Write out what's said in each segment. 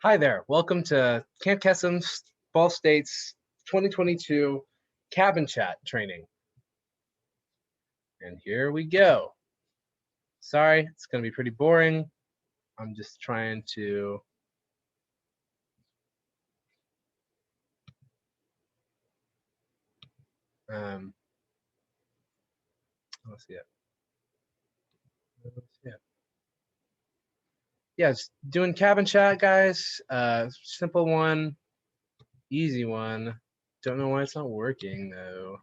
Hi there. Welcome to Camp Kessem's Ball State's 2022 Cabin Chat training. And here we go. Sorry, it's going to be pretty boring. I'm just trying to let's see it. Yeah, it's doing cabin chat, guys. Simple one, easy one. Don't know why it's not working though.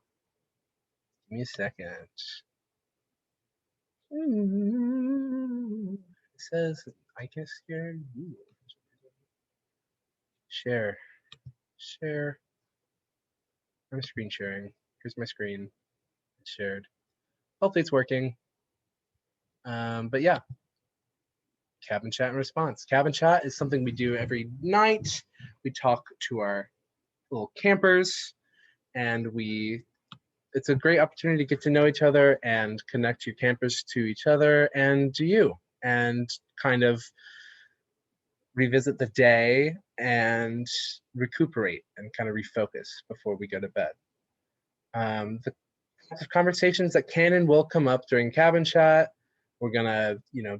Give me a second. It says I guess here. Share. I'm screen sharing. Here's my screen. It's shared. Hopefully it's working. But yeah, cabin chat and response. Cabin chat is something we do every night. We talk to our little campers, and it's a great opportunity to get to know each other and connect your campers to each other and to you, and kind of revisit the day and recuperate and kind of refocus before we go to bed. The conversations that can and will come up during cabin chat. We're gonna,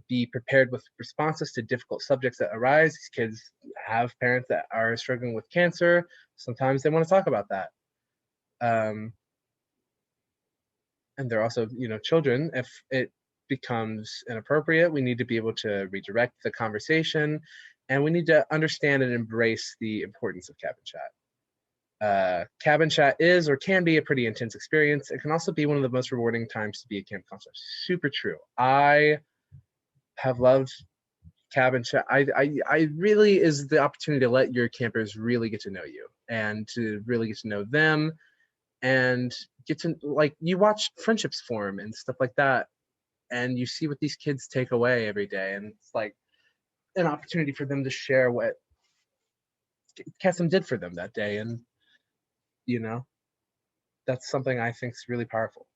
be prepared with responses to difficult subjects that arise. These kids have parents that are struggling with cancer. Sometimes they want to talk about that. And they're also, children. If it becomes inappropriate, we need to be able to redirect the conversation, and we need to understand and embrace the importance of cabin chat. Cabin chat is or can be a pretty intense experience. It can also be one of the most rewarding times to be a camp counselor. Super true. I have loved cabin chat. I really is the opportunity to let your campers really get to know you and to really get to know them and get to, like, you watch friendships form and stuff like that, and you see what these kids take away every day, and it's like an opportunity for them to share what Kessam did for them that day, and you know that's something I think is really powerful.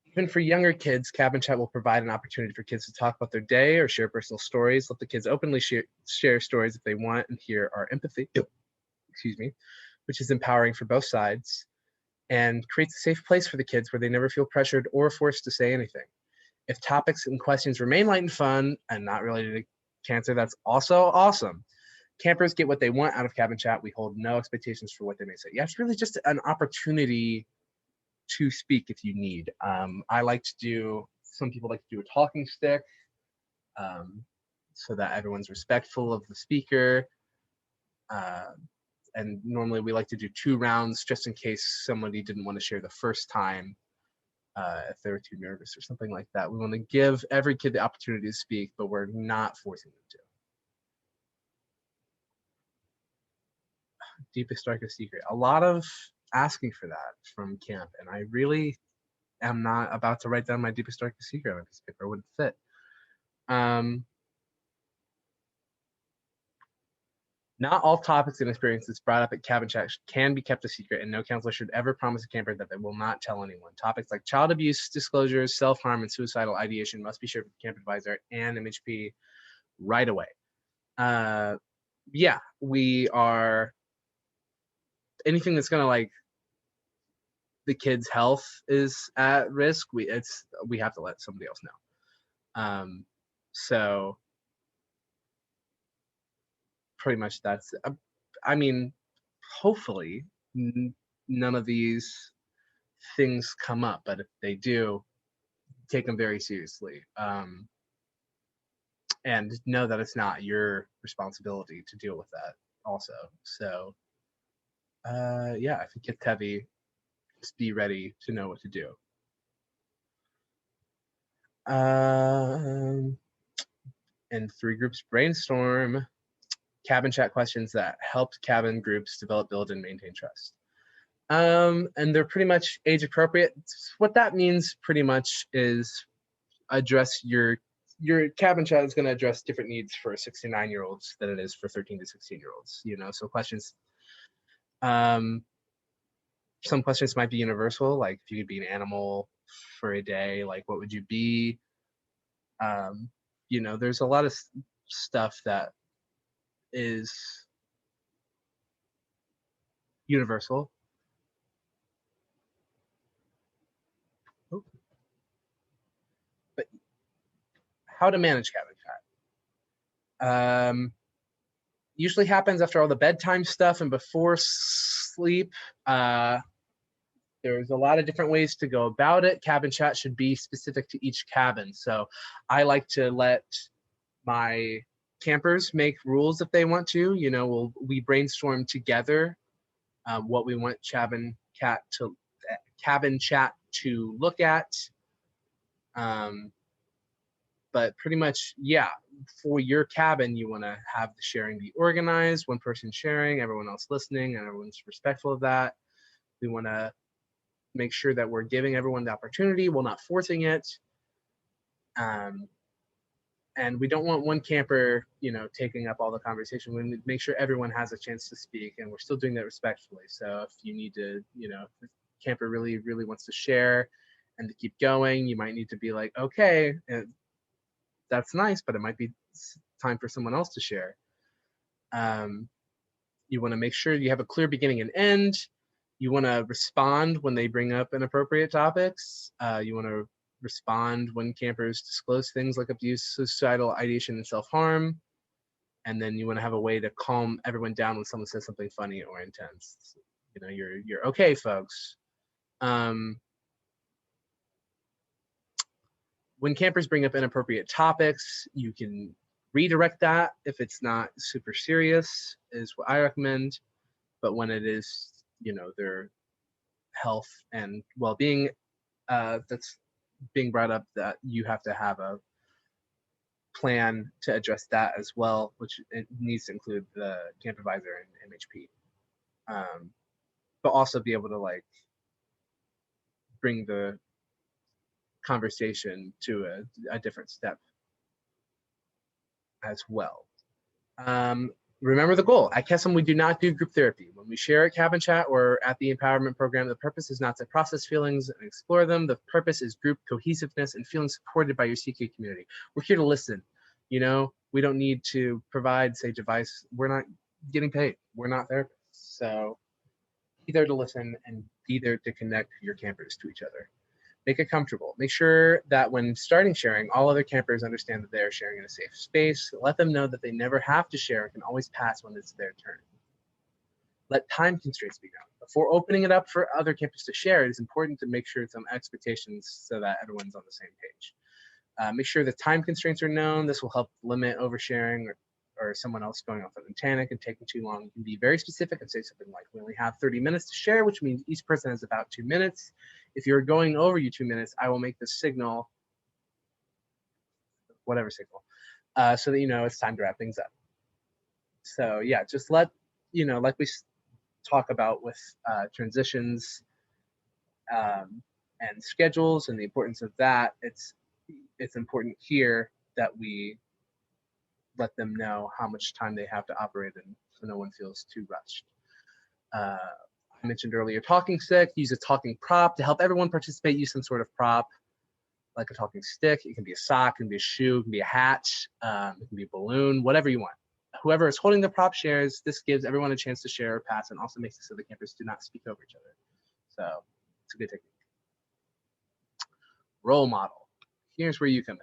Even for younger kids, cabin chat will provide an opportunity for kids to talk about their day or share personal stories. Let the kids openly share stories if they want and hear our empathy, excuse me, which is empowering for both sides and creates a safe place for the kids where they never feel pressured or forced to say anything. If topics and questions remain light and fun and not related to cancer, that's also awesome. Campers get what they want out of cabin chat. We hold no expectations for what they may say. Yeah, it's really just an opportunity to speak if you need. I like to do, some people like to do a talking stick, so that everyone's respectful of the speaker. And normally we like to do 2 rounds just in case somebody didn't want to share the first time, if they were too nervous or something like that. We want to give every kid the opportunity to speak, but we're not forcing them to. Deepest, darkest secret. A lot of asking for that from camp, and I really am not about to write down my deepest, darkest secret on a piece of paper. It wouldn't fit. Not all topics and experiences brought up at cabin chat can be kept a secret, and no counselor should ever promise a camper that they will not tell anyone. Topics like child abuse disclosures, self-harm, and suicidal ideation must be shared with the camp advisor and MHP right away. Yeah, we are, anything that's gonna, like, the kids' health is at risk, we have to let somebody else know. So pretty much that's, I mean, hopefully none of these things come up, but if they do, take them very seriously, and know that it's not your responsibility to deal with that also. So yeah, if it gets heavy, just be ready to know what to do. And 3 groups brainstorm. Cabin chat questions that helped cabin groups develop, build, and maintain trust. And they're pretty much age appropriate. What that means pretty much is address your cabin chat is going to address different needs for 6 to 9-year-olds than it is for 13 to 16-year-olds. So questions. Some questions might be universal, like if you could be an animal for a day, like what would you be? you know, there's a lot of stuff that is universal. Oh, but how to manage cabin chat. Usually happens after all the bedtime stuff and before sleep. There's a lot of different ways to go about it. Cabin chat should be specific to each cabin. So I like to let my campers make rules if they want to. You know, we brainstorm together what we want cabin chat to look at. But pretty much, yeah, for your cabin, you want to have the sharing be organized, one person sharing, everyone else listening, and everyone's respectful of that. We want to make sure that we're giving everyone the opportunity while not forcing it. And we don't want one camper, you know, taking up all the conversation. We make sure everyone has a chance to speak, and we're still doing that respectfully. So if you need to, you know, if the camper really, really wants to share and to keep going, you might need to be like, okay, that's nice, but it might be time for someone else to share. You want to make sure you have a clear beginning and end. You want to respond when they bring up inappropriate topics. You want to respond when campers disclose things like abuse, suicidal ideation, and self-harm. And then you want to have a way to calm everyone down when someone says something funny or intense. You know, you're okay, folks. When campers bring up inappropriate topics, you can redirect that if it's not super serious, is what I recommend. But when it is, you know, their health and well-being that's being brought up, that you have to have a plan to address that as well, which it needs to include the camp advisor and MHP. But also be able to like bring the conversation to a different step as well. Remember the goal. At Kesem, we do not do group therapy. When we share at Cabin Chat or at the empowerment program, the purpose is not to process feelings and explore them. The purpose is group cohesiveness and feeling supported by your CK community. We're here to listen. You know, we don't need to provide sage advice. We're not getting paid. We're not therapists. So be there to listen and be there to connect your campers to each other. Make it comfortable. Make sure that when starting sharing, all other campers understand that they are sharing in a safe space. Let them know that they never have to share and can always pass when it's their turn. Let time constraints be known. Before opening it up for other campers to share, it is important to make sure some expectations so that everyone's on the same page. Make sure the time constraints are known. This will help limit oversharing or someone else going off on a tangent and taking too long. You can be very specific and say something like, we only have 30 minutes to share, which means each person has about 2 minutes. If you're going over your 2 minutes, I will make the signal, whatever signal, so that you know it's time to wrap things up. So yeah, just let, you know, like we talk about with transitions and schedules and the importance of that, it's important here that we let them know how much time they have to operate in so no one feels too rushed. I mentioned earlier talking stick. Use a talking prop to help everyone participate. Use some sort of prop like a talking stick. It can be a sock, it can be a shoe, it can be a hat, it can be a balloon, whatever you want. Whoever is holding the prop shares. This gives everyone a chance to share or pass and also makes it so the campers do not speak over each other. So it's a good technique. Role model. Here's where you come in.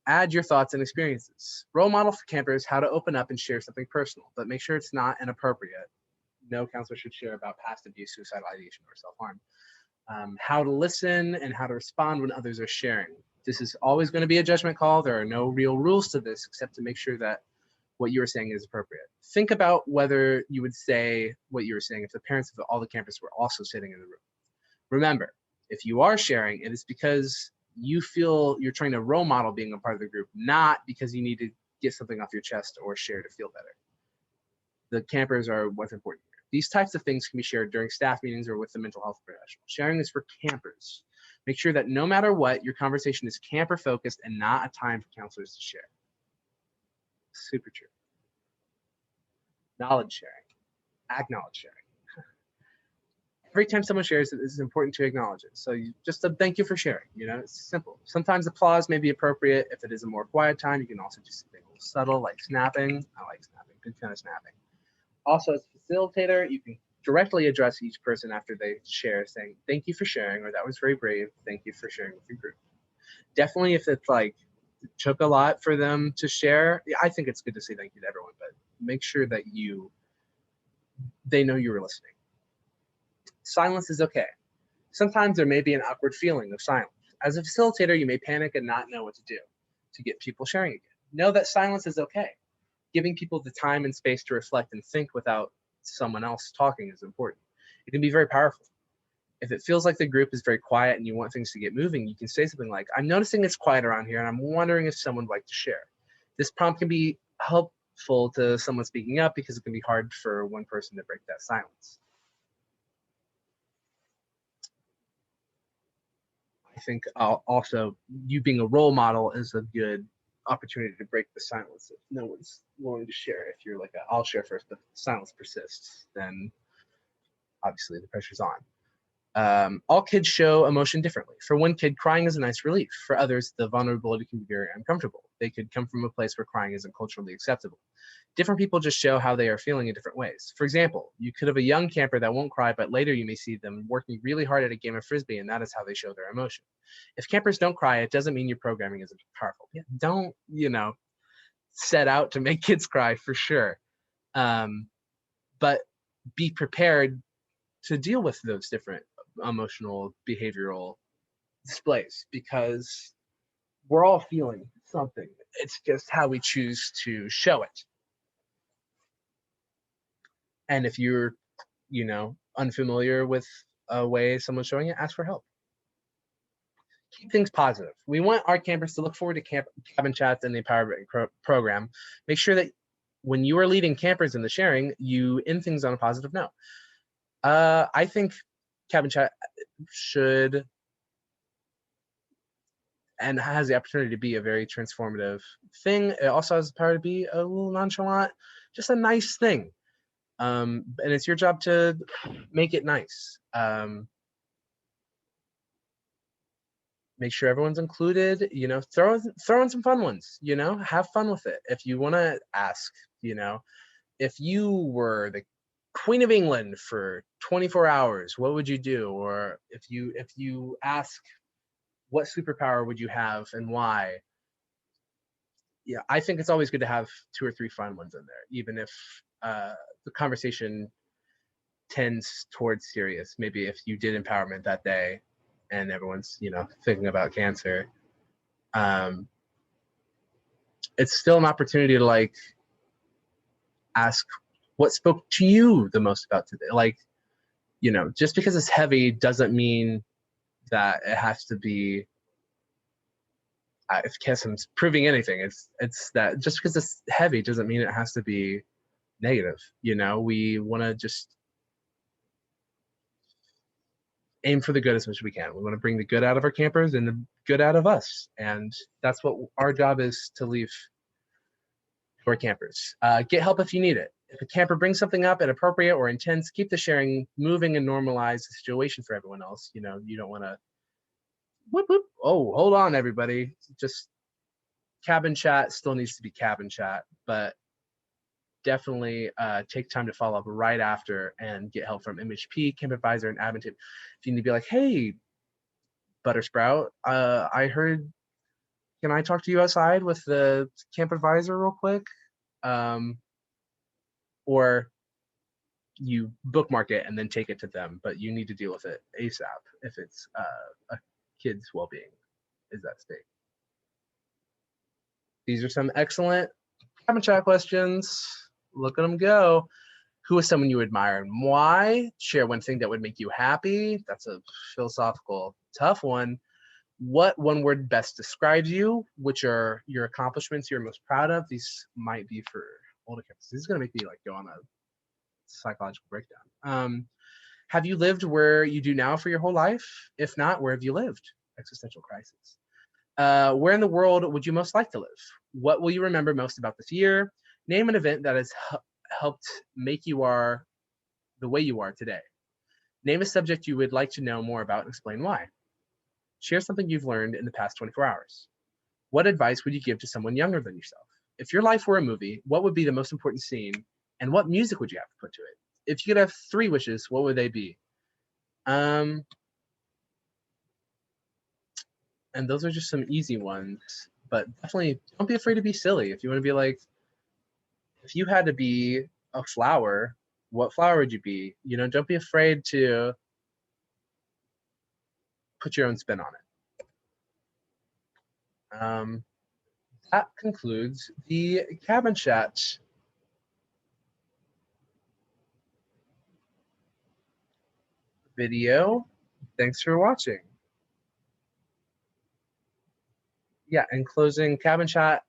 Add your thoughts and experiences. Role model for campers how to open up and share something personal, but make sure it's not inappropriate. No counselor should share about past abuse, suicidal ideation, or self-harm. How to listen and how to respond when others are sharing. This is always going to be a judgment call. There are no real rules to this except to make sure that what you are saying is appropriate. Think about whether you would say what you were saying if the parents of all the campers were also sitting in the room. Remember, if you are sharing, it is because you feel you're trying to role model being a part of the group, not because you need to get something off your chest or share to feel better. The campers are what's important here. These types of things can be shared during staff meetings or with the mental health professional. Sharing is for campers. Make sure that no matter what, your conversation is camper focused and not a time for counselors to share. Super true. Knowledge sharing. Acknowledge sharing. Every time someone shares it, it's important to acknowledge it. So just a thank you for sharing. It's simple. Sometimes applause may be appropriate. If it is a more quiet time, you can also do something a little subtle, like snapping. I like snapping. Big fan of snapping. Also, as a facilitator, you can directly address each person after they share, saying, thank you for sharing, or that was very brave. Thank you for sharing with your group. Definitely, if it's like, it took a lot for them to share, I think it's good to say thank you to everyone, but make sure that they know you were listening. Silence is okay. Sometimes there may be an awkward feeling of silence. As a facilitator, you may panic and not know what to do to get people sharing again. Know that silence is okay. Giving people the time and space to reflect and think without someone else talking is important. It can be very powerful. If it feels like the group is very quiet and you want things to get moving, you can say something like, I'm noticing it's quiet around here and I'm wondering if someone would like to share. This prompt can be helpful to someone speaking up because it can be hard for one person to break that silence. I think also you being a role model is a good opportunity to break the silence if no one's willing to share. If you're like, I'll share first, but the silence persists, then obviously the pressure's on. All kids show emotion differently. For one kid, crying is a nice relief. For others, the vulnerability can be very uncomfortable. They could come from a place where crying isn't culturally acceptable. Different people just show how they are feeling in different ways. For example, you could have a young camper that won't cry, but later you may see them working really hard at a game of Frisbee, and that is how they show their emotion. If campers don't cry, it doesn't mean your programming isn't powerful. Don't, set out to make kids cry for sure. But be prepared to deal with those different emotional behavioral displays because we're all feeling something. It's just how we choose to show it. And if you're, unfamiliar with a way someone's showing it, ask for help. Keep things positive. We want our campers to look forward to cabin chats and the empowerment program. Make sure that when you are leading campers in the sharing, you end things on a positive note. I think cabin chat should and has the opportunity to be a very transformative thing. It also has the power to be a little nonchalant, just a nice thing. And it's your job to make it nice. Make sure everyone's included, throw in some fun ones, have fun with it. If you want to ask, if you were the Queen of England for 24 hours, what would you do? Or if you ask, what superpower would you have and why? Yeah, I think it's always good to have 2 or 3 fun ones in there, even if the conversation tends towards serious. Maybe if you did empowerment that day and everyone's, thinking about cancer, it's still an opportunity to ask what spoke to you the most about today. Just because it's heavy doesn't mean that it has to be if Kessam's proving anything, it's that just because it's heavy doesn't mean it has to be negative. We want to just aim for the good as much as we can. We want to bring the good out of our campers and the good out of us, and that's what our job is to leave to our campers. Get help if you need it. If a camper brings something up inappropriate or intense, keep the sharing moving and normalize the situation for everyone else. You don't want to whoop whoop. Oh, hold on, everybody. Just cabin chat still needs to be cabin chat, but definitely take time to follow up right after and get help from MHP, Camp Advisor, and Admin. If you need to be like, hey, Buttersprout, I heard, can I talk to you outside with the Camp Advisor real quick? Or you bookmark it and then take it to them, but you need to deal with it ASAP if it's a kid's well-being is at stake. These are some excellent cabin chat questions. Look at them go. Who is someone you admire and why? Share one thing that would make you happy. That's a philosophical, tough one. What one word best describes you? Which are your accomplishments you're most proud of? These might be for older kids. This is going to make me go on a psychological breakdown. Have you lived where you do now for your whole life? If not, where have you lived? Existential crisis. Where in the world would you most like to live? What will you remember most about this year? Name an event that has helped make you are the way you are today. Name a subject you would like to know more about and explain why. Share something you've learned in the past 24 hours. What advice would you give to someone younger than yourself? If your life were a movie, what would be the most important scene, and what music would you have to put to it? If you could have 3 wishes, what would they be? And those are just some easy ones, but definitely don't be afraid to be silly. If you want to be like, if you had to be a flower, what flower would you be? You know, don't be afraid to put your own spin on it. That concludes the cabin chat video. Thanks for watching. Yeah, in closing, cabin chat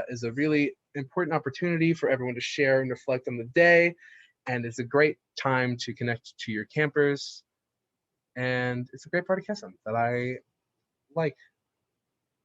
is a really important opportunity for everyone to share and reflect on the day, and it's a great time to connect to your campers, and it's a great part of Kesem that I like.